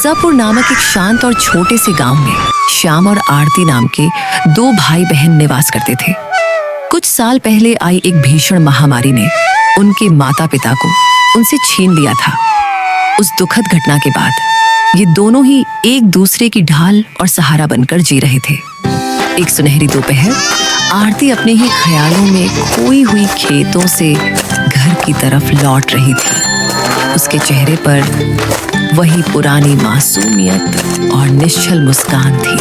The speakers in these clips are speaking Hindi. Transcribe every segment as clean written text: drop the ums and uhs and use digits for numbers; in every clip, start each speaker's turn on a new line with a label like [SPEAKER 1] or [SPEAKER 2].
[SPEAKER 1] मिर्जापुर नामक एक शांत और छोटे से गांव में श्याम और आरती नाम के दो भाई बहन निवास करते थे। कुछ साल पहले आई एक भीषण महामारी ने उनके माता पिता को उनसे छीन लिया था। उस दुखद घटना के बाद ये दोनों ही एक दूसरे की ढाल और सहारा बनकर जी रहे थे। एक सुनहरी दोपहर आरती अपने ही ख्यालों में खोई हुई खेतों से घर की तरफ लौट रही थी। उसके चेहरे पर वही पुरानी मासूमियत और निश्चल मुस्कान थी।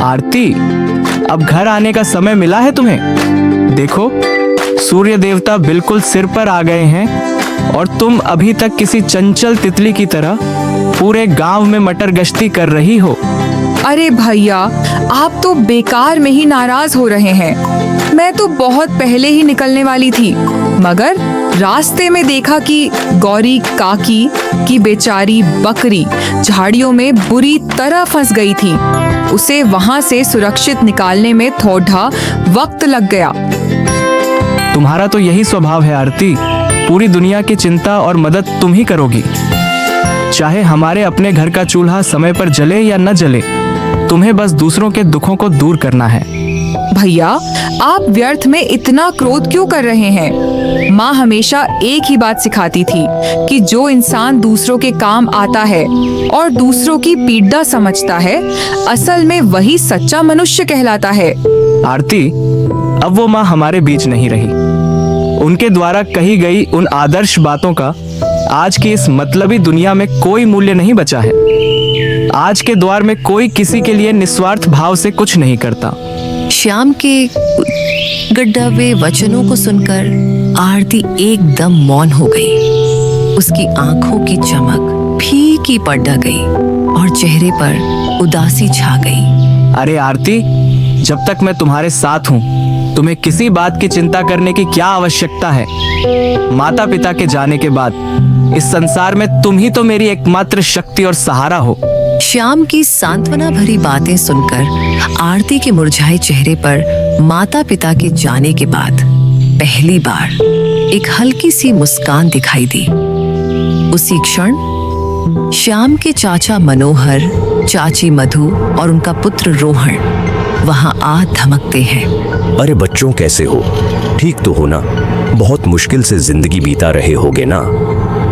[SPEAKER 2] आरती, अब घर आने का समय मिला है तुम्हें। देखो, सूर्य देवता बिल्कुल सिर पर आ गए हैं और तुम अभी तक किसी चंचल तितली की तरह पूरे गांव में मटर गश्ती कर रही हो।
[SPEAKER 3] अरे भैया, आप तो बेकार में ही नाराज हो रहे हैं। मैं तो बहुत पहले ही निकलने वाली थी, मगर रास्ते में देखा कि गौरी काकी की बेचारी बकरी झाड़ियों में बुरी तरह फंस गई थी। उसे वहां से सुरक्षित निकालने में थोड़ा वक्त लग गया।
[SPEAKER 2] तुम्हारा तो यही स्वभाव है आरती। पूरी दुनिया की चिंता और मदद तुम ही करोगी, चाहे हमारे अपने घर का चूल्हा समय पर जले या न जले। तुम्हें बस दूसरों के दुखों को दूर करना है।
[SPEAKER 3] भैया, आप व्यर्थ में इतना क्रोध क्यों कर रहे हैं? माँ हमेशा एक ही बात सिखाती थी कि जो इंसान दूसरों के काम आता है और दूसरों की पीड़ा समझता है, असल में वही सच्चा मनुष्य कहलाता है।
[SPEAKER 2] आरती, अब वो माँ हमारे बीच नहीं रही। उनके द्वारा कही गई उन आदर्श बातों का आज की इस मतलबी दुनिया में कोई मूल्य नहीं बचा है। आज के दौर में कोई किसी के लिए निस्वार्थ भाव से कुछ नहीं करता।
[SPEAKER 1] श्याम के गड्ढावे वचनों को सुनकर आरती एकदम मौन हो गई। उसकी आंखों की चमक फीकी पड़ गई और चेहरे पर उदासी छा गई।
[SPEAKER 2] अरे आरती, जब तक मैं तुम्हारे साथ हूँ, तुम्हें किसी बात की चिंता करने की क्या आवश्यकता है। माता पिता के जाने के बाद इस संसार में तुम ही तो मेरी एकमात्र शक्ति और सहारा हो।
[SPEAKER 1] श्याम की सांत्वना भरी बातें सुनकर आरती के मुरझाए चेहरे पर माता पिता के जाने के बाद पहली बार एक हल्की सी मुस्कान दिखाई दी। उसी क्षण श्याम के चाचा मनोहर, चाची मधु और उनका पुत्र रोहन वहां आ धमकते हैं।
[SPEAKER 4] अरे बच्चों, कैसे हो? ठीक तो हो ना? बहुत मुश्किल से जिंदगी बीता रहे होगे ना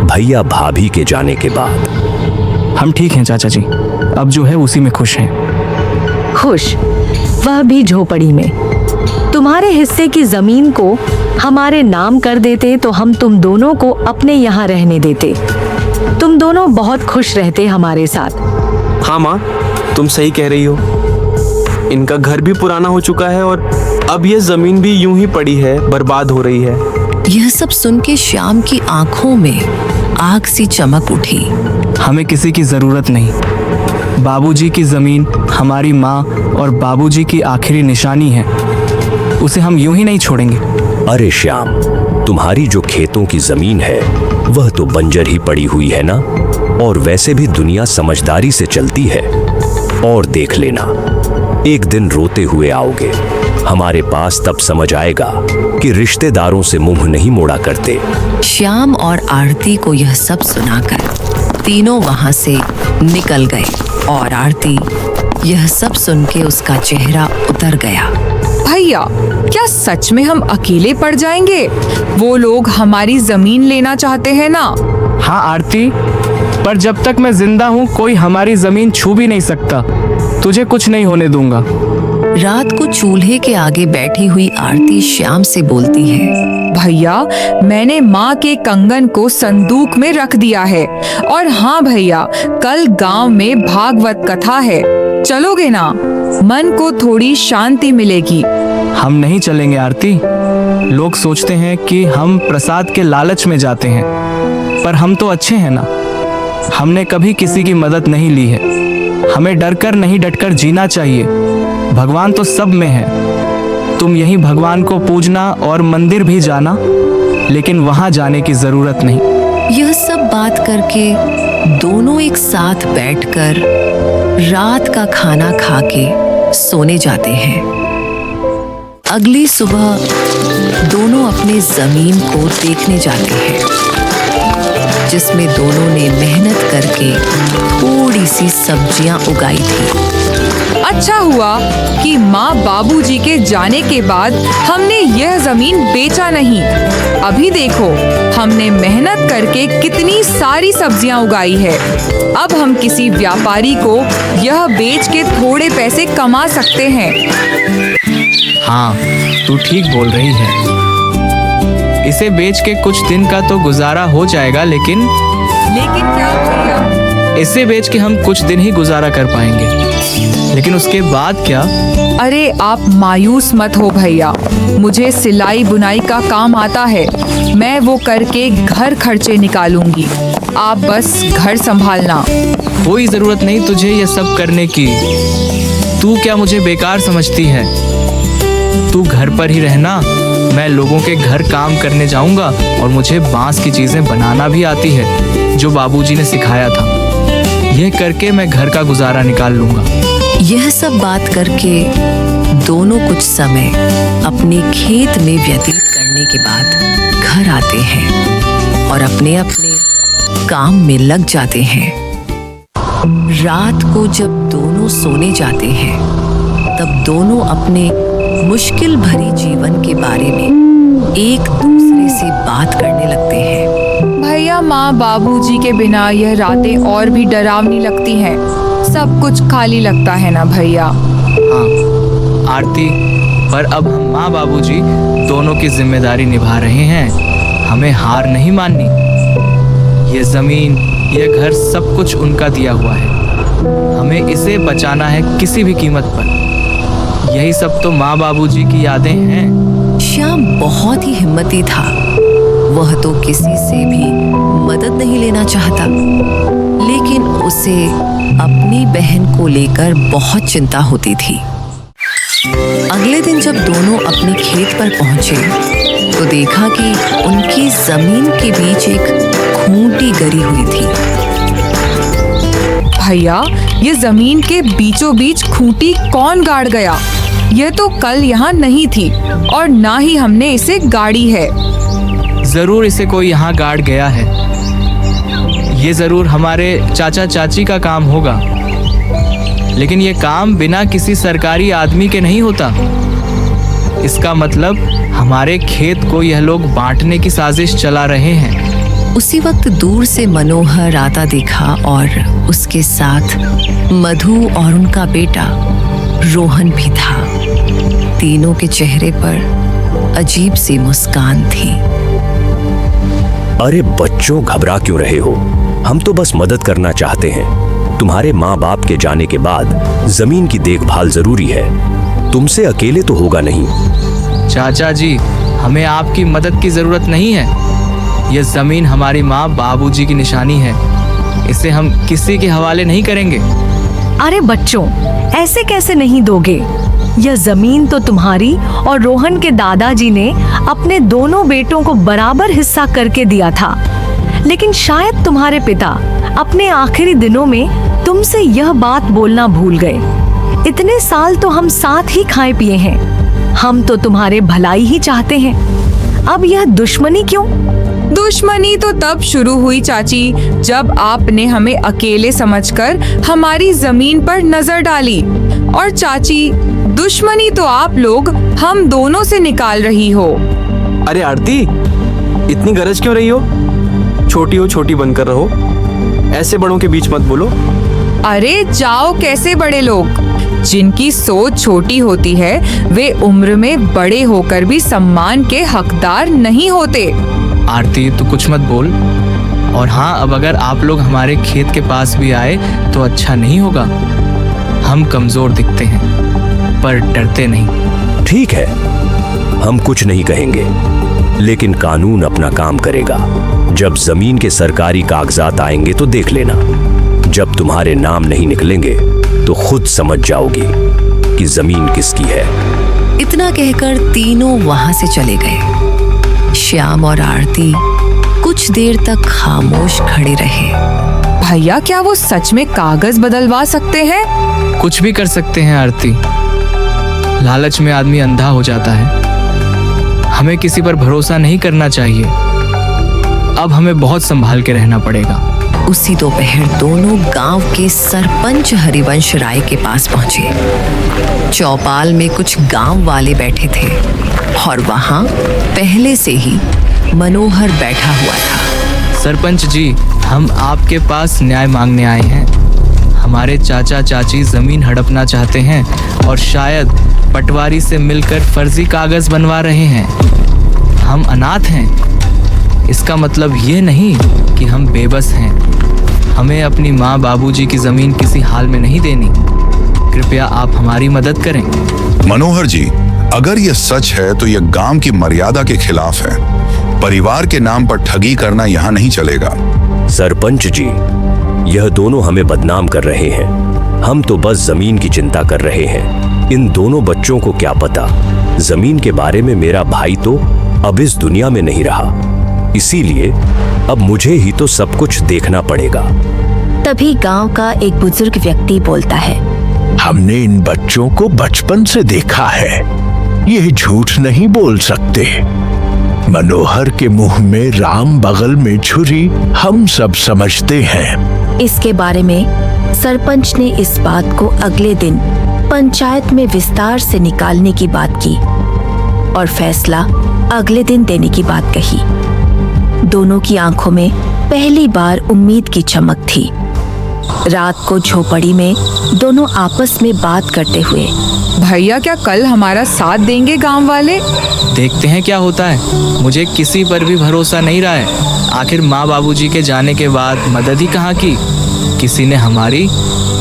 [SPEAKER 4] भैया भाभी के जाने के बाद।
[SPEAKER 2] हम ठीक हैं चाचा जी, अब जो है उसी में खुश हैं।
[SPEAKER 5] खुश? वह भी झोपड़ी में। तुम्हारे हिस्से की जमीन को हमारे नाम कर देते तो हम तुम दोनों को अपने यहाँ रहने देते। तुम दोनों बहुत खुश रहते हमारे साथ।
[SPEAKER 6] हाँ माँ, तुम सही कह रही हो। इनका घर भी पुराना हो चुका है और अब ये जमीन भी यूं ही पड़ी है, बर्बाद हो रही है।
[SPEAKER 1] यह सब सुन के श्याम की आंखों में आग सी चमक उठी।
[SPEAKER 2] हमें किसी की जरूरत नहीं। बाबूजी की जमीन हमारी माँ और बाबूजी की आखिरी निशानी है। उसे हम यूं ही नहीं छोड़ेंगे।
[SPEAKER 4] अरे श्याम, तुम्हारी जो खेतों की जमीन है वह तो बंजर ही पड़ी हुई है ना। और वैसे भी दुनिया समझदारी से चलती है। और देख लेना, एक दिन रोते हुए आओगे हमारे पास, तब समझ आएगा कि रिश्तेदारों से मुंह नहीं मोड़ा करते।
[SPEAKER 1] श्याम और आरती को यह सब सुनाकर तीनों वहां से निकल गए और आरती यह सब सुन के उसका चेहरा उतर गया।
[SPEAKER 3] भैया, क्या सच में हम अकेले पड़ जाएंगे? वो लोग हमारी जमीन लेना चाहते हैं ना?
[SPEAKER 2] हाँ आरती, पर जब तक मैं जिंदा हूँ कोई हमारी जमीन छू भी नहीं सकता। तुझे कुछ नहीं होने दूंगा।
[SPEAKER 1] रात को चूल्हे के आगे बैठी हुई आरती श्याम से बोलती है।
[SPEAKER 3] भैया, मैंने माँ के कंगन को संदूक में रख दिया है। और हाँ भैया, कल गांव में भागवत कथा है, चलोगे ना? मन को थोड़ी शांति मिलेगी।
[SPEAKER 2] हम नहीं चलेंगे आरती। लोग सोचते हैं कि हम प्रसाद के लालच में जाते हैं, पर हम तो अच्छे हैं ना। हमने कभी किसी की मदद नहीं ली है। हमें डरकर नहीं डटकर जीना चाहिए। भगवान तो सब में है। तुम यही भगवान को पूजना और मंदिर भी जाना, लेकिन वहां जाने की जरूरत नहीं।
[SPEAKER 1] यह सब बात करके दोनों एक साथ बैठकर रात का खाना खा के सोने जाते हैं। अगली सुबह दोनों अपने जमीन को देखने जाते हैं। जिसमें दोनों ने मेहनत करके थोड़ी सी सब्जियां उगाई थी।
[SPEAKER 3] अच्छा हुआ कि माँ बाबूजी के जाने के बाद हमने यह जमीन बेचा नहीं। अभी देखो, हमने मेहनत करके कितनी सारी सब्जियां उगाई है। अब हम किसी व्यापारी को यह बेच के थोड़े पैसे कमा सकते हैं।
[SPEAKER 2] हाँ, तू ठीक बोल रही है। इसे बेच के कुछ दिन का तो गुजारा हो जाएगा, लेकिन
[SPEAKER 3] क्या भैया?
[SPEAKER 2] इसे बेच के हम कुछ दिन ही गुजारा कर पाएंगे, लेकिन उसके बाद क्या?
[SPEAKER 3] अरे आप मायूस मत हो भैया, मुझे सिलाई बुनाई का काम आता है। मैं वो करके घर खर्चे निकालूंगी। आप बस घर संभालना।
[SPEAKER 2] कोई जरूरत नहीं तुझे ये सब करने की। तू क्या मुझे बेकार समझती है? तू घर पर ही रहना, मैं लोगों के घर काम करने जाऊंगा और मुझे बांस की चीजें बनाना भी आती है, जो बाबूजी ने सिखाया था। यह करके मैं घर का गुजारा निकाल लूंगा।
[SPEAKER 1] यह सब बात करके दोनों कुछ समय अपने खेत में व्यतीत करने के बाद घर आते हैं और अपने अपने काम में लग जाते हैं। रात को जब दोनों सोने जाते हैं, तब दोनों अपने मुश्किल भरी जीवन के बारे में एक दूसरे से बात करने लगते हैं।
[SPEAKER 3] भैया, माँ बाबूजी के बिना यह रातें और भी डरावनी लगती हैं। सब कुछ खाली लगता है ना भैया।
[SPEAKER 2] हाँ आरती, पर अब हम माँ बाबूजी दोनों की जिम्मेदारी निभा रहे हैं। हमें हार नहीं माननी। ये जमीन, ये घर, सब कुछ उनका दिया हुआ है। हमें इसे बचाना है किसी भी कीमत पर। यही सब तो माँ बाबूजी की यादें हैं।
[SPEAKER 1] श्याम बहुत ही हिम्मती था। वह तो किसी से भी मदद नहीं लेना चाहता, लेकिन उसे अपनी बहन को लेकर बहुत चिंता होती थी। अगले दिन जब दोनों अपने खेत पर पहुंचे, तो देखा कि उनकी जमीन के बीच एक खूंटी गड़ी हुई थी।
[SPEAKER 3] भैया, ये जमीन के बीचों बीच खूंटी कौन गाड़ गया? यह तो कल यहाँ नहीं थी और ना ही हमने इसे गाड़ी है।
[SPEAKER 2] जरूर इसे कोई यहाँ गाड़ गया है। ये जरूर हमारे चाचा चाची का काम होगा, लेकिन ये काम बिना किसी सरकारी आदमी के नहीं होता। इसका मतलब हमारे खेत को यह लोग बांटने की साजिश चला रहे हैं।
[SPEAKER 1] उसी वक्त दूर से मनोहर आता दिखा और उसके साथ मधु और उनका बेटा रोहन भी था। तीनों के चेहरे पर अजीब सी मुस्कान थी।
[SPEAKER 4] अरे बच्चों, घबरा क्यों रहे हो? हम तो बस मदद करना चाहते हैं। तुम्हारे माँ बाप के जाने के बाद जमीन की देखभाल जरूरी है। तुमसे अकेले तो होगा नहीं।
[SPEAKER 2] चाचा जी, हमें आपकी मदद की जरूरत नहीं है। यह जमीन हमारी माँ बाबूजी की निशानी है। इसे हम किसी के हवाले नहीं करेंगे।
[SPEAKER 5] अरे बच्चों, ऐसे कैसे नहीं दोगे? यह जमीन तो तुम्हारी और रोहन के दादाजी ने अपने दोनों बेटों को बराबर हिस्सा करके दिया था। लेकिन शायद तुम्हारे पिता अपने आखिरी दिनों में तुमसे यह बात बोलना भूल गए। इतने साल तो हम साथ ही खाए पिए हैं। हम तो तुम्हारे भलाई ही चाहते हैं। अब यह दुश्मनी क्यों?
[SPEAKER 3] दुश्मनी तो तब शुरू हुई चाची, जब आपने हमें अकेले समझकर हमारी जमीन पर नजर डाली। और चाची, दुश्मनी तो आप लोग हम दोनों से निकाल रही हो।
[SPEAKER 6] अरे आरती, इतनी गरज क्यों रही हो? छोटी हो छोटी बनकर रहो। ऐसे बड़ों के बीच मत बोलो।
[SPEAKER 3] अरे जाओ, कैसे बड़े लोग? जिनकी सोच छोटी होती है, वे उम्र में बड़े होकर भी सम्मान के हकदार नहीं होते।
[SPEAKER 2] आरती, तू कुछ मत बोल। और हाँ, अब अगर आप लोग हमारे खेत के पास भी आए तो अच्छा नहीं होगा। हम कमजोर दिखते हैं, पर डरते नहीं।
[SPEAKER 4] ठीक है, हम कुछ नहीं कहेंगे, लेकिन कानून अपना काम करेगा। जब जमीन के सरकारी कागजात आएंगे तो देख लेना। जब तुम्हारे नाम नहीं निकलेंगे तो खुद समझ जाओगी कि जमीन किसकी है।
[SPEAKER 1] इतना कहकर तीनों वहां से चले गए। श्याम और आरती कुछ देर तक खामोश खड़े रहे।
[SPEAKER 3] भैया, क्या वो सच में कागज बदलवा सकते हैं?
[SPEAKER 2] कुछ भी कर सकते हैं आरती। लालच में आदमी अंधा हो जाता है। हमें किसी पर भरोसा नहीं करना चाहिए। अब हमें बहुत संभाल के रहना पड़ेगा।
[SPEAKER 1] उसी दोपहर दोनों गांव के सरपंच हरिवंश राय के पास पहुंचे। चौपाल में कुछ गांव वाले बैठे थे और वहां पहले से ही मनोहर बैठा हुआ था।
[SPEAKER 2] सरपंच जी, हम आपके पास न्याय मांगने आए हैं। हमारे चाचा चाची जमीन हड़पना चाहते हैं और शायद पटवारी से मिलकर फर्जी कागज बनवा रहे हैं। हम अनाथ हैं। इसका मतलब ये नहीं कि हम बेबस हैं। हमें अपनी माँ बाबूजी की जमीन किसी हाल में नहीं देनी। कृपया आप हमारी मदद करें।
[SPEAKER 7] मनोहर जी, अगर ये सच है तो ये गांव की मर्यादा के खिलाफ है। परिवार के नाम पर ठगी करना यहाँ नहीं चलेगा।
[SPEAKER 4] सरपंच जी, यह दोनों हमें बदनाम कर रहे हैं। हम तो बस जमीन की चिंता कर रहे हैं। इन दोनों बच्चों को क्या पता, जमीन के बारे में मेरा भाई तो अब इस दुनिया में नहीं रहा। इसीलिए अब मुझे ही तो सब कुछ देखना पड़ेगा।
[SPEAKER 5] तभी गांव का एक बुजुर्ग व्यक्ति बोलता है।
[SPEAKER 8] हमने इन बच्चों को बचपन से देखा है। ये झूठ नहीं बोल सकते। मनोहर के मुंह में राम, बगल में छुरी, हम सब समझते हैं।
[SPEAKER 5] इसके बारे में सरपंच ने इस बात को अगले दिन पंचायत में विस्तार से निकालने की बात की और फैसला अगले दिन देने की बात कही। दोनों की आंखों में पहली बार उम्मीद की चमक थी। रात को झोपड़ी में दोनों आपस में बात करते हुए,
[SPEAKER 3] भैया क्या कल हमारा साथ देंगे गांव वाले?
[SPEAKER 2] देखते हैं क्या होता है। मुझे किसी पर भी भरोसा नहीं रहा है। आखिर माँ बाबूजी के जाने के बाद मदद ही कहाँ की किसी ने हमारी।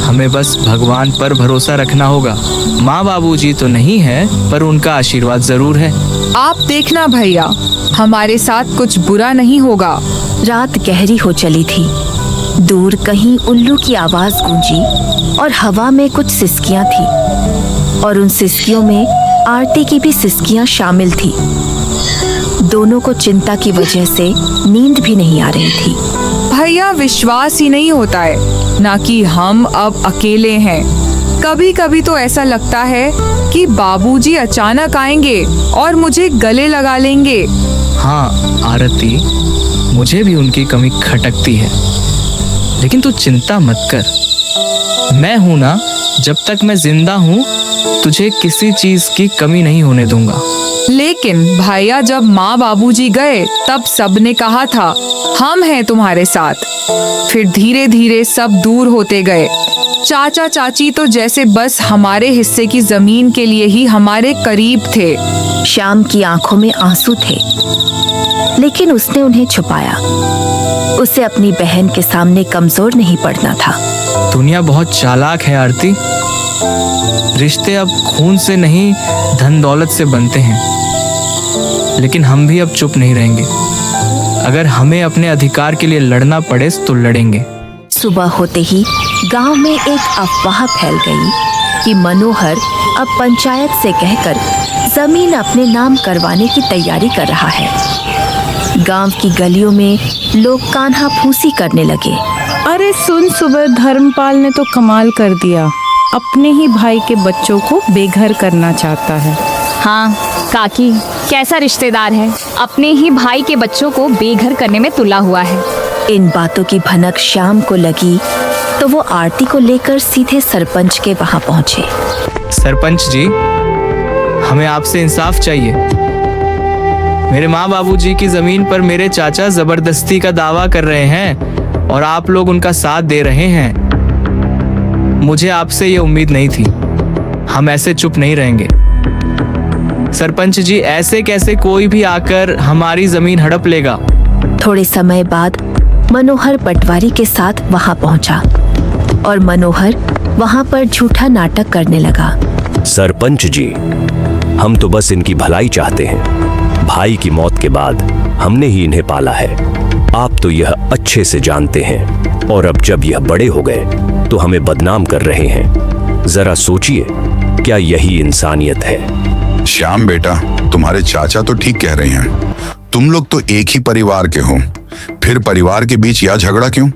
[SPEAKER 2] हमें बस भगवान पर भरोसा रखना होगा। माँ बाबूजी तो नहीं है, पर उनका आशीर्वाद जरूर है।
[SPEAKER 3] आप देखना भैया, हमारे साथ कुछ बुरा नहीं होगा।
[SPEAKER 5] रात गहरी हो चली थी। दूर कहीं उल्लू की आवाज गूंजी और हवा में कुछ सिसकियां थी और उन सिसकियों में आरती की भी सिसकियां शामिल थी। दोनों को चिंता की वजह से नींद भी नहीं आ रही थी।
[SPEAKER 3] भैया विश्वास ही नहीं होता है ना कि हम अब अकेले हैं। कभी कभी तो ऐसा लगता है कि बाबूजी अचानक आएंगे और मुझे गले लगा लेंगे।
[SPEAKER 2] हाँ आरती, मुझे भी उनकी कमी खटकती है, लेकिन तू चिंता मत कर। मैं हूं ना, जब तक मैं जिंदा हूं तुझे किसी चीज की कमी नहीं होने दूंगा।
[SPEAKER 3] लेकिन भैया जब माँ बाबूजी गए तब सबने कहा था हम हैं तुम्हारे साथ। फिर धीरे धीरे सब दूर होते गए। चाचा चाची तो जैसे बस हमारे हिस्से की जमीन के लिए ही हमारे करीब थे।
[SPEAKER 5] श्याम की आंखों में आंसू थे, लेकिन उसने उन्हें छुपाया। उसे अपनी बहन के सामने कमजोर नहीं पड़ना था।
[SPEAKER 2] दुनिया बहुत चालाक है आरती। रिश्ते अब खून से नहीं, धन दौलत से बनते हैं। लेकिन हम भी अब चुप नहीं रहेंगे। अगर हमें अपने अधिकार के लिए लड़ना पड़े तो लड़ेंगे।
[SPEAKER 5] सुबह होते ही गांव में एक अफवाह फैल गई कि मनोहर अब पंचायत से कहकर जमीन अपने नाम करवाने की तैयारी कर रहा है। गांव की गलियों में लोग कान्हा फूसी करने लगे।
[SPEAKER 9] अरे सुन, सुबह धर्मपाल ने तो कमाल कर दिया। अपने ही भाई के बच्चों को बेघर करना चाहता है।
[SPEAKER 10] हाँ काकी, कैसा रिश्तेदार है, अपने ही भाई के बच्चों को बेघर करने में तुला हुआ है।
[SPEAKER 5] इन बातों की भनक श्याम को लगी तो वो आरती को लेकर सीधे सरपंच के वहां पहुंचे।
[SPEAKER 2] सरपंच जी, हमें आपसे इंसाफ चाहिए। मेरे माँ बाबूजी की जमीन पर मेरे चाचा जबरदस्ती का दावा कर रहे हैं और आप लोग उनका साथ दे रहे हैं। मुझे आपसे ये उम्मीद नहीं थी। हम ऐसे चुप नहीं रहेंगे। सरपंच जी, ऐसे कैसे कोई भी आकर हमारी जमीन हड़प लेगा?
[SPEAKER 5] थोड़े समय बाद मनोहर पटवारी के साथ वहां पहुंचा और मनोहर वहां पर झूठा नाटक करने लगा।
[SPEAKER 4] सरपंच जी, हम तो बस इनकी भलाई चाहते हैं। भाई की मौत के बाद हमने ही इन्हें पाला है। आप तो यह अच्छे से जानते हैं और अब जब यह बड़े हो गए तो हमें बदनाम कर रहे हैं। जरा सोचिए, क्या यही इंसानियत है?
[SPEAKER 7] श्याम बेटा, तुम्हारे चाचा तो ठीक कह रहे हैं। तुम लोग तो एक ही परिवार के हो, फिर परिवार के बीच यह झगड़ा क्यों?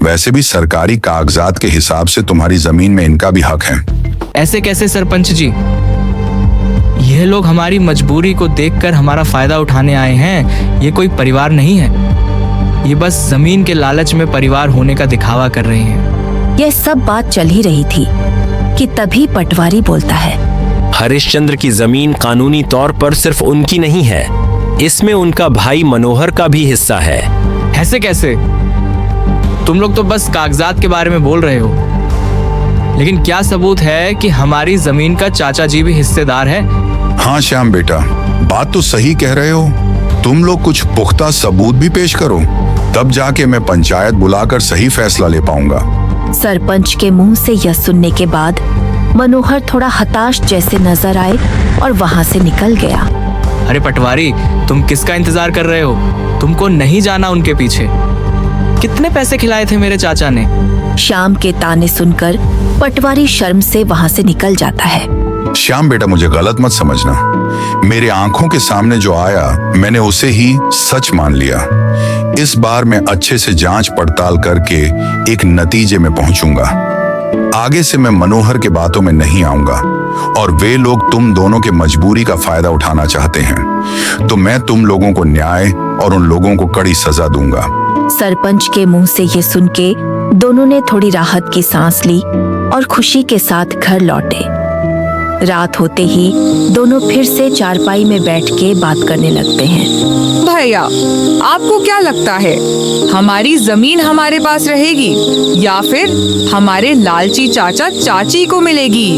[SPEAKER 7] वैसे भी सरकारी कागजात के हिसाब से तुम्हारी जमीन में इनका भी हक है।
[SPEAKER 2] ऐसे कैसे सरपंच जी? यह लोग हमारी मजबूरी को देखकर हमारा फायदा उठाने आए हैं। ये कोई परिवार नहीं है। ये बस जमीन के लालच में परिवार होने का दिखावा कर रहे हैं।
[SPEAKER 1] यह सब बात चल ही रही थी कि तभी पटवारी बोलता है,
[SPEAKER 4] हरिश्चंद्र की जमीन कानूनी तौर पर सिर्फ उनकी नहीं है, इसमें उनका भाई मनोहर का भी हिस्सा है।
[SPEAKER 2] ऐसे कैसे? तुम लोग तो बस कागजात के बारे में बोल रहे हो, लेकिन क्या सबूत है कि हमारी जमीन का चाचा जी भी हिस्सेदार है?
[SPEAKER 7] हाँ श्याम बेटा, बात तो सही कह रहे हो। तुम लोग कुछ पुख्ता सबूत भी पेश करो, तब जाके मैं पंचायत बुलाकर सही फैसला ले पाऊंगा।
[SPEAKER 1] सरपंच के मुंह से यह सुनने के बाद मनोहर थोड़ा हताश जैसे नजर आए और वहां से निकल गया।
[SPEAKER 2] अरे पटवारी, तुम किसका इंतजार कर रहे हो? तुमको नहीं जाना उनके पीछे। कितने पैसे खिलाए थे मेरे चाचा ने?
[SPEAKER 1] श्याम के ताने सुनकर पटवारी शर्म से वहां से निकल जाता है।
[SPEAKER 7] श्याम बेटा, मुझे गलत मत समझना। मेरे आंखों के सामने जो आया मैंने उसे ही सच मान लिया। इस बार मैं अच्छे से जांच पड़ताल करके एक नतीजे में पहुंचूंगा। आगे से मैं मनोहर के बातों में नहीं आऊंगा, और वे लोग तुम दोनों के मजबूरी का फायदा उठाना चाहते हैं तो मैं तुम लोगों को न्याय और उन लोगों को कड़ी सजा दूंगा।
[SPEAKER 1] सरपंच के मुंह से ये सुन के दोनों ने थोड़ी राहत की सांस ली और खुशी के साथ घर लौटे। रात होते ही दोनों फिर से चारपाई में बैठ के बात करने लगते हैं।
[SPEAKER 3] भैया, आपको क्या लगता है, हमारी जमीन हमारे पास रहेगी या फिर हमारे लालची चाचा चाची को मिलेगी?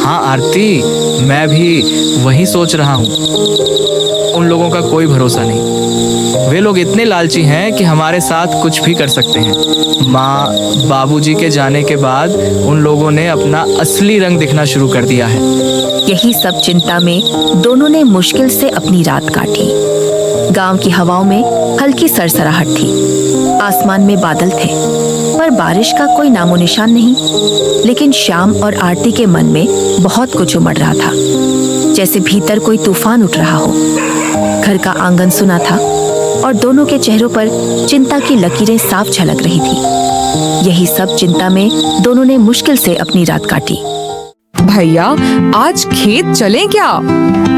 [SPEAKER 2] हाँ आरती, मैं भी वही सोच रहा हूँ। उन लोगों का कोई भरोसा नहीं। वे लोग इतने लालची हैं कि हमारे साथ कुछ भी कर सकते हैं। माँ बाबूजी के जाने के बाद उन लोगों ने अपना असली रंग दिखना शुरू कर दिया है।
[SPEAKER 1] यही सब चिंता में दोनों ने मुश्किल से अपनी रात काटी। गांव की हवाओं में हल्की सरसराहट थी। आसमान में बादल थे, पर बारिश का कोई नामो निशान नहीं। लेकिन श्याम और आरती के मन में बहुत कुछ उमड़ रहा था, जैसे भीतर कोई तूफान उठ रहा हो। घर का आंगन सुना था और दोनों के चेहरों पर चिंता की लकीरें साफ झलक रही थी। यही सब चिंता में दोनों ने मुश्किल से अपनी रात काटी।
[SPEAKER 3] भैया, आज खेत चलें क्या?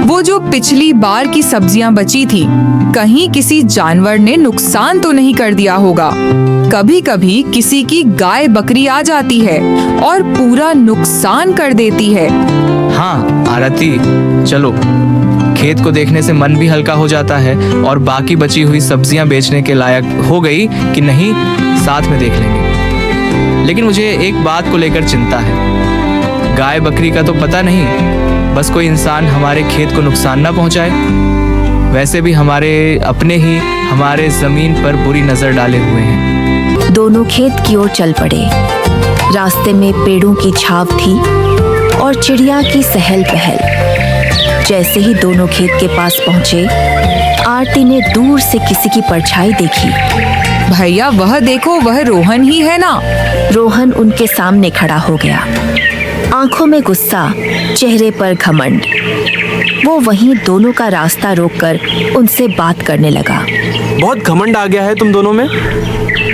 [SPEAKER 3] वो जो पिछली बार की सब्जियां बची थी, कहीं किसी जानवर ने नुकसान तो नहीं कर दिया होगा। कभी कभी किसी की गाय बकरी आ जाती है और पूरा नुकसान कर देती है।
[SPEAKER 2] हाँ आरती, चलो। खेत को देखने से मन भी हल्का हो जाता है और बाकी बची हुई सब्जियां बेचने के लायक हो गई कि नहीं, साथ में देख लेंगे। लेकिन मुझे एक बात को लेकर चिंता है। गाय बकरी का तो पता नहीं, बस कोई इंसान हमारे खेत को नुकसान ना पहुंचाए। वैसे भी हमारे अपने ही हमारे जमीन पर बुरी नजर डाले हुए हैं।
[SPEAKER 1] दोनों खेत की ओर चल पड़े। रास्ते में पेड़ों की छाव थी और चिड़िया की सहल पहल। जैसे ही दोनों खेत के पास पहुंचे, आरती ने दूर से किसी की परछाई देखी।
[SPEAKER 3] भैया, वह देखो, वह रोहन ही है ना?
[SPEAKER 1] रोहन उनके सामने खड़ा हो गया, आंखों में गुस्सा, चेहरे पर घमंड। वो वहीं दोनों का रास्ता रोककर उनसे बात करने लगा।
[SPEAKER 6] बहुत घमंड आ गया है तुम दोनों में।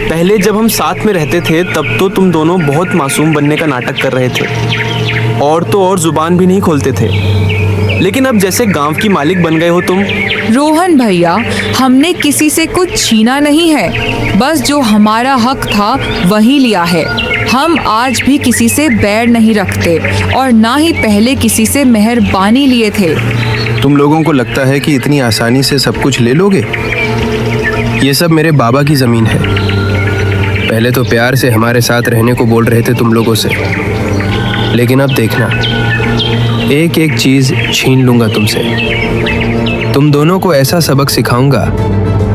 [SPEAKER 6] पहले जब हम साथ में रहते थे तब तो तुम दोनों बहुत मासूम बनने का नाटक कर रहे थे और तो और जुबान भी नहीं खोलते थे, लेकिन अब जैसे गांव की मालिक बन गए हो तुम।
[SPEAKER 3] रोहन भैया, हमने किसी से कुछ छीना नहीं है, बस जो हमारा हक था वही लिया है। हम आज भी किसी से बैर नहीं रखते और ना ही पहले किसी से मेहरबानी लिए थे।
[SPEAKER 11] तुम लोगों को लगता है कि इतनी आसानी से सब कुछ ले लोगे? ये सब मेरे बाबा की ज़मीन है। पहले तो प्यार से हमारे साथ रहने को बोल रहे थे तुम लोगों से, लेकिन अब देखना, एक एक चीज़ छीन लूँगा तुमसे। तुम दोनों को ऐसा सबक सिखाऊंगा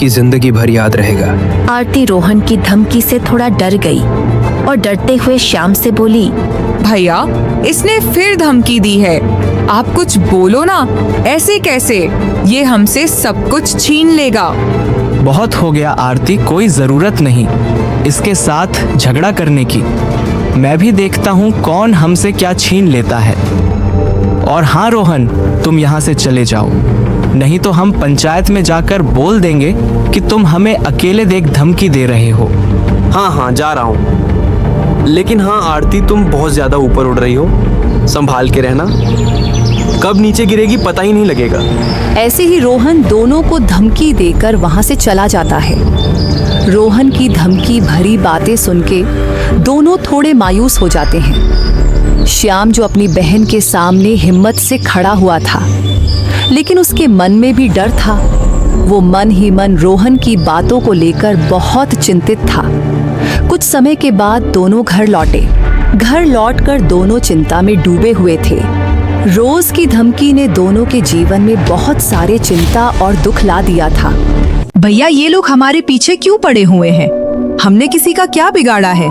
[SPEAKER 11] कि जिंदगी भर याद रहेगा।
[SPEAKER 1] आरती रोहन की धमकी से थोड़ा डर गई और डरते हुए श्याम से बोली,
[SPEAKER 3] भैया, इसने फिर धमकी दी है। आप कुछ बोलो ना, ऐसे कैसे? ये हमसे सब कुछ छीन लेगा।
[SPEAKER 2] बहुत हो गया आरती, कोई जरूरत नहीं इसके साथ झगड़ा करने की। मैं भी देखता हूँ कौन हमसे क्या छीन लेता है। और हाँ रोहन, तुम यहाँ से चले जाओ, नहीं तो हम पंचायत में जाकर बोल देंगे कि तुम हमें अकेले देख धमकी दे रहे हो।
[SPEAKER 6] हाँ हाँ, जा रहा हूँ। लेकिन हाँ आरती, तुम बहुत ज्यादा ऊपर उड़ रही हो, संभाल के रहना, कब नीचे गिरेगी पता ही नहीं लगेगा।
[SPEAKER 12] ऐसे ही रोहन दोनों को धमकी देकर वहां से चला जाता है।
[SPEAKER 1] रोहन की धमकी भरी बातें सुन के दोनों थोड़े मायूस हो जाते हैं। श्याम जो अपनी बहन के सामने हिम्मत से खड़ा हुआ था, लेकिन उसके मन में भी डर था। वो मन ही मन रोहन की बातों को लेकर बहुत चिंतित था। कुछ समय के बाद दोनों घर लौटे। घर लौटकर दोनों चिंता में डूबे हुए थे। रोज की धमकी ने दोनों के जीवन में बहुत सारे चिंता और दुख ला दिया था।
[SPEAKER 3] भैया, ये लोग हमारे पीछे क्यों पड़े हुए हैं? हमने किसी का क्या बिगाड़ा है?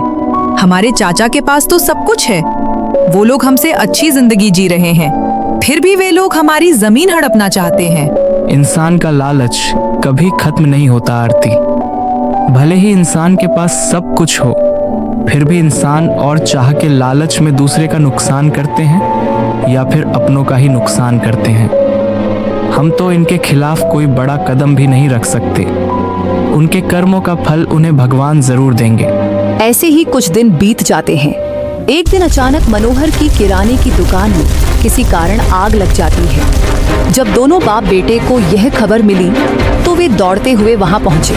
[SPEAKER 3] हमारे चाचा के पास तो सब कुछ है। वो लोग हमसे अच्छी जिंदगी जी रहे हैं, फिर भी वे लोग हमारी जमीन हड़पना चाहते हैं।
[SPEAKER 2] इंसान का लालच कभी खत्म नहीं होता आरती। भले ही इंसान के पास सब कुछ हो, फिर भी इंसान और चाह के लालच में दूसरे का नुकसान करते हैं या फिर अपनों का ही नुकसान करते हैं। हम तो इनके खिलाफ कोई बड़ा कदम भी नहीं रख सकते। उनके कर्मों का फल उन्हें भगवान जरूर देंगे।
[SPEAKER 1] ऐसे ही कुछ दिन बीत जाते हैं। एक दिन अचानक मनोहर की किराने की दुकान में किसी कारण आग लग जाती है। जब दोनों बाप बेटे को यह खबर मिली तो वे दौड़ते हुए वहां पहुंचे।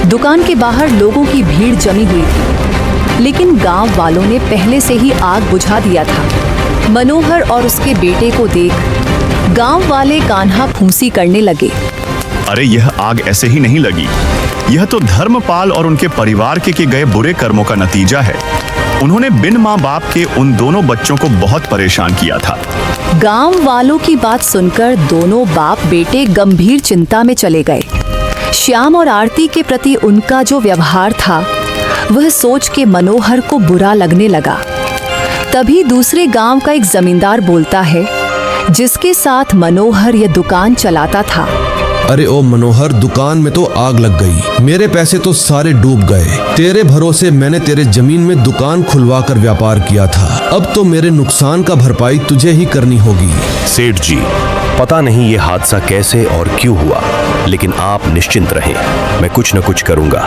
[SPEAKER 1] दुकान के बाहर लोगों की भीड़ जमी हुई थी, लेकिन गांव वालों ने पहले से ही आग बुझा दिया था। मनोहर और उसके बेटे को देख गांव वाले कान्हा फूंसी करने लगे।
[SPEAKER 12] अरे यह आग ऐसे ही नहीं लगी, यह तो धर्मपाल और उनके परिवार के किए गए बुरे कर्मों का नतीजा है। उन्होंने बिन माँ बाप के उन दोनों बच्चों को बहुत परेशान किया था।
[SPEAKER 1] गांव वालों की बात सुनकर दोनों बाप बेटे गंभीर चिंता में चले गए। श्याम और आरती के प्रति उनका जो व्यवहार था, वह सोच के मनोहर को बुरा लगने लगा। तभी दूसरे गांव का एक जमींदार बोलता है, जिसके साथ मनोहर यह दुकान चलाता था।
[SPEAKER 13] अरे ओ मनोहर, दुकान में तो आग लग गई। मेरे पैसे तो सारे डूब गए। तेरे भरोसे मैंने तेरे जमीन में दुकान खुलवा कर व्यापार किया था। अब तो मेरे नुकसान का भरपाई तुझे ही करनी होगी।
[SPEAKER 4] सेठ जी, पता नहीं ये हादसा कैसे और क्यों हुआ, लेकिन आप निश्चिंत रहें, मैं कुछ न कुछ करूंगा।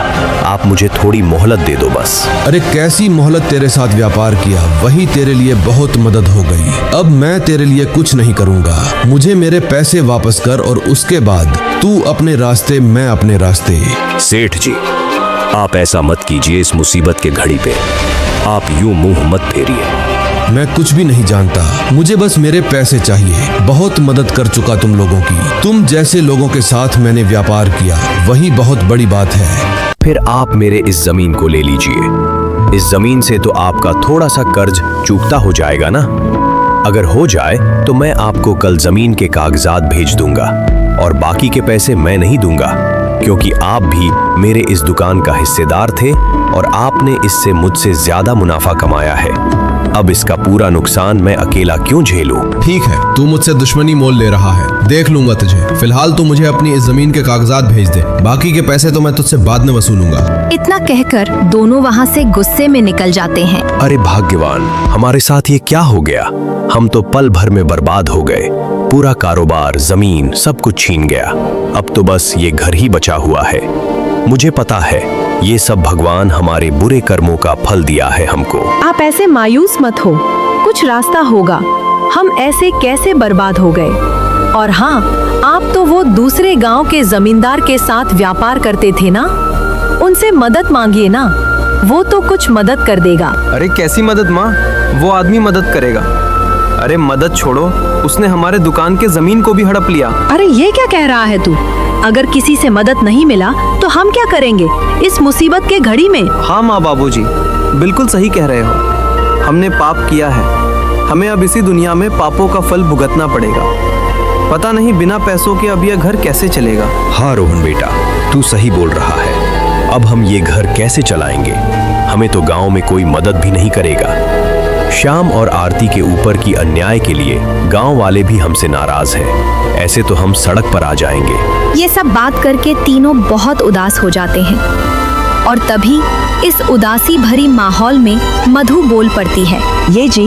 [SPEAKER 4] आप मुझे थोड़ी मोहलत दे दो बस।
[SPEAKER 13] अरे कैसी मोहलत? तेरे साथ व्यापार किया, वही तेरे लिए बहुत मदद हो गई। अब मैं तेरे लिए कुछ नहीं करूंगा। मुझे मेरे पैसे वापस कर और उसके बाद तू अपने रास्ते, मैं अपने रास्ते।
[SPEAKER 4] सेठ जी, आप ऐसा मत कीजिए। इस मुसीबत के घड़ी पे आप यूं मुंह मत फेरिए।
[SPEAKER 13] मैं कुछ भी नहीं जानता, मुझे बस मेरे पैसे चाहिए। बहुत मदद कर चुका तुम लोगों की। तुम जैसे लोगों के साथ मैंने व्यापार किया, वही बहुत बड़ी बात है।
[SPEAKER 4] फिर आप मेरे इस जमीन को ले लीजिए। इस जमीन से तो आपका थोड़ा सा कर्ज चूकता हो जाएगा ना। अगर हो जाए तो मैं आपको कल जमीन के कागजात भेज दूंगा, और बाकी के पैसे मैं नहीं दूंगा, क्योंकि आप भी मेरे इस दुकान का हिस्सेदार थे और आपने इससे मुझसे ज्यादा मुनाफा कमाया है। अब इसका पूरा नुकसान मैं अकेला क्यों झेलूं?
[SPEAKER 13] ठीक है, तू मुझसे दुश्मनी मोल ले रहा है, देख लूंगा तुझे। फिलहाल तू मुझे अपनी इस जमीन के कागजात भेज दे, बाकी के पैसे तो मैं तुझसे बाद में वसूलूंगा।
[SPEAKER 14] इतना कहकर दोनों वहाँ से गुस्से में निकल जाते हैं।
[SPEAKER 4] अरे भाग्यवान, हमारे साथ ये क्या हो गया? हम तो पल भर में बर्बाद हो गए। पूरा कारोबार, जमीन, सब कुछ छीन गया। अब तो बस ये घर ही बचा हुआ है। मुझे पता है ये सब भगवान हमारे बुरे कर्मों का फल दिया है हमको।
[SPEAKER 5] आप ऐसे मायूस मत हो, कुछ रास्ता होगा। हम ऐसे कैसे बर्बाद हो गए? और हाँ, आप तो वो दूसरे गांव के जमींदार के साथ व्यापार करते थे ना, उनसे मदद मांगिए ना, वो तो कुछ मदद कर देगा।
[SPEAKER 6] अरे कैसी मदद माँ? वो आदमी मदद करेगा। अरे मदद छोड़ो, उसने हमारे दुकान के जमीन को भी हड़प लिया।
[SPEAKER 5] अरे ये क्या कह रहा है तू? अगर किसी से मदद नहीं मिला तो हम क्या करेंगे इस मुसीबत के घड़ी में?
[SPEAKER 6] हाँ माँ बाबूजी, बिल्कुल सही कह रहे हो। हमने पाप किया है, हमें अब इसी दुनिया में पापों का फल भुगतना पड़ेगा। पता नहीं बिना पैसों के अब यह घर कैसे चलेगा।
[SPEAKER 4] हाँ रोहन बेटा, तू सही बोल रहा है। अब हम ये घर कैसे चलाएंगे? हमें तो गांव में कोई मदद भी नहीं करेगा। श्याम और आरती के ऊपर की अन्याय के लिए गांव वाले भी हमसे नाराज हैं। ऐसे तो हम सड़क पर आ जाएंगे।
[SPEAKER 14] ये सब बात करके तीनों बहुत उदास हो जाते हैं, और तभी इस उदासी भरी माहौल में मधु बोल पड़ती है।
[SPEAKER 5] ये जी,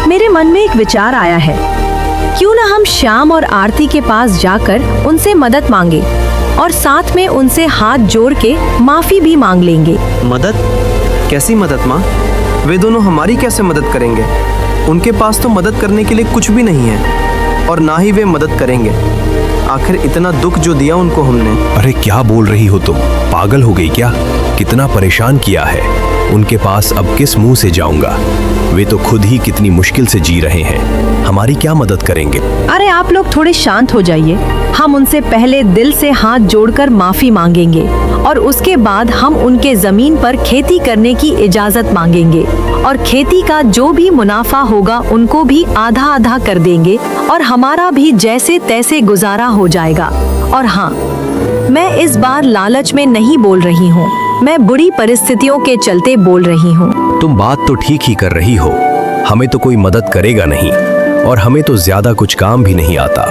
[SPEAKER 5] मेरे मन में एक विचार आया है। क्यों ना हम श्याम और आरती के पास जाकर उनसे मदद मांगे और साथ में उनसे हाथ जोड़ के माफी भी मांग लेंगे।
[SPEAKER 6] मदद? कैसी मदद माँ? वे दोनों हमारी कैसे मदद करेंगे? उनके पास तो मदद करने के लिए कुछ भी नहीं है, और ना ही वे मदद करेंगे। आखिर इतना दुख जो दिया उनको हमने।
[SPEAKER 4] अरे क्या बोल रही हो तुम? पागल हो गई क्या? कितना परेशान किया है, उनके पास अब किस मुंह से जाऊंगा। वे तो खुद ही कितनी मुश्किल से जी रहे हैं, हमारी क्या मदद करेंगे।
[SPEAKER 5] अरे आप लोग थोड़े शांत हो जाइए। हम उनसे पहले दिल से हाथ जोड़कर माफी मांगेंगे और उसके बाद हम उनके जमीन पर खेती करने की इजाजत मांगेंगे और खेती का जो भी मुनाफा होगा उनको भी आधा आधा कर देंगे और हमारा भी जैसे तैसे गुजारा हो जाएगा। और हाँ, मैं इस बार लालच में नहीं बोल रही हूँ, मैं बुरी परिस्थितियों के चलते बोल रही हूँ।
[SPEAKER 4] तुम बात तो ठीक ही कर रही हो, हमें तो कोई मदद करेगा नहीं और हमें तो ज्यादा कुछ काम भी नहीं आता,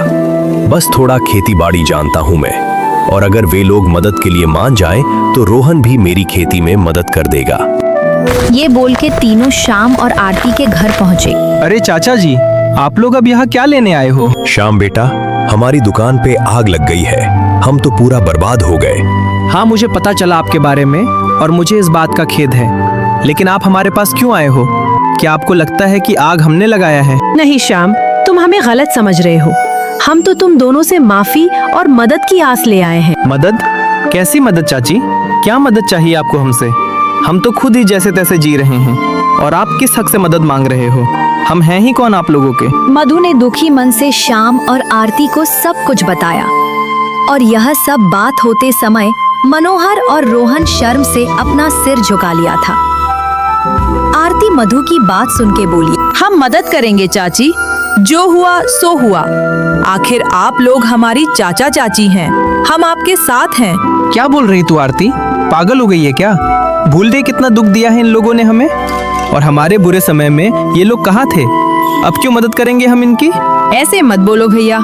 [SPEAKER 4] बस थोड़ा खेती बाड़ी जानता हूँ मैं। और अगर वे लोग मदद के लिए मान जाएं, तो रोहन भी मेरी खेती में मदद कर देगा।
[SPEAKER 14] ये बोल के तीनों श्याम और आरती के घर पहुँचे।
[SPEAKER 6] अरे चाचा जी, आप लोग अब यहाँ क्या लेने आए हो?
[SPEAKER 4] श्याम बेटा, हमारी दुकान पे आग लग गई है, हम तो पूरा बर्बाद हो गए।
[SPEAKER 6] हाँ, मुझे पता चला आपके बारे में और मुझे इस बात का खेद है, लेकिन आप हमारे पास क्यों आए हो? क्या आपको लगता है कि आग हमने लगाया है?
[SPEAKER 5] नहीं श्याम, तुम हमें गलत समझ रहे हो। हम तो तुम दोनों से माफी और मदद की आस ले आए हैं।
[SPEAKER 6] मदद? कैसी मदद चाची? क्या मदद चाहिए आपको हमसे? हम तो खुद ही जैसे तैसे जी रहे हैं और आप किस हक से मदद मांग रहे हो? हम हैं ही कौन आप लोगों के?
[SPEAKER 14] मधु ने दुखी मन से श्याम और आरती को सब कुछ बताया और यह सब बात होते समय मनोहर और रोहन शर्म से अपना सिर झुका लिया था। आरती मधु की बात सुन के बोली,
[SPEAKER 3] हम मदद करेंगे चाची, जो हुआ सो हुआ। आखिर आप लोग हमारी चाचा चाची हैं, हम आपके साथ हैं।
[SPEAKER 6] क्या बोल रही तू आरती? पागल हो गई है क्या? भूल गई कितना दुख दिया है इन लोगों ने हमें, और हमारे बुरे समय में ये लोग कहाँ थे? अब क्यों मदद करेंगे हम इनकी?
[SPEAKER 3] ऐसे मत बोलो भैया,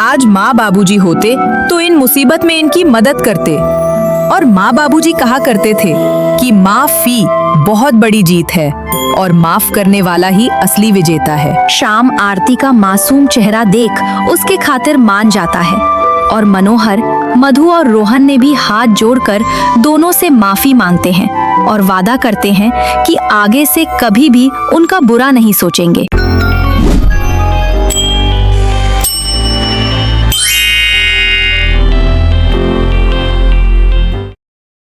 [SPEAKER 3] आज माँ बाबूजी होते तो इन मुसीबत में इनकी मदद करते। और माँ बाबूजी कहा करते थे कि माफी बहुत बड़ी जीत है और माफ करने वाला ही असली विजेता है।
[SPEAKER 14] श्याम आरती का मासूम चेहरा देख उसके खातिर मान जाता है और मनोहर, मधु और रोहन ने भी हाथ जोड़कर दोनों से माफी मांगते हैं और वादा करते हैं कि आगे से कभी भी उनका बुरा नहीं सोचेंगे।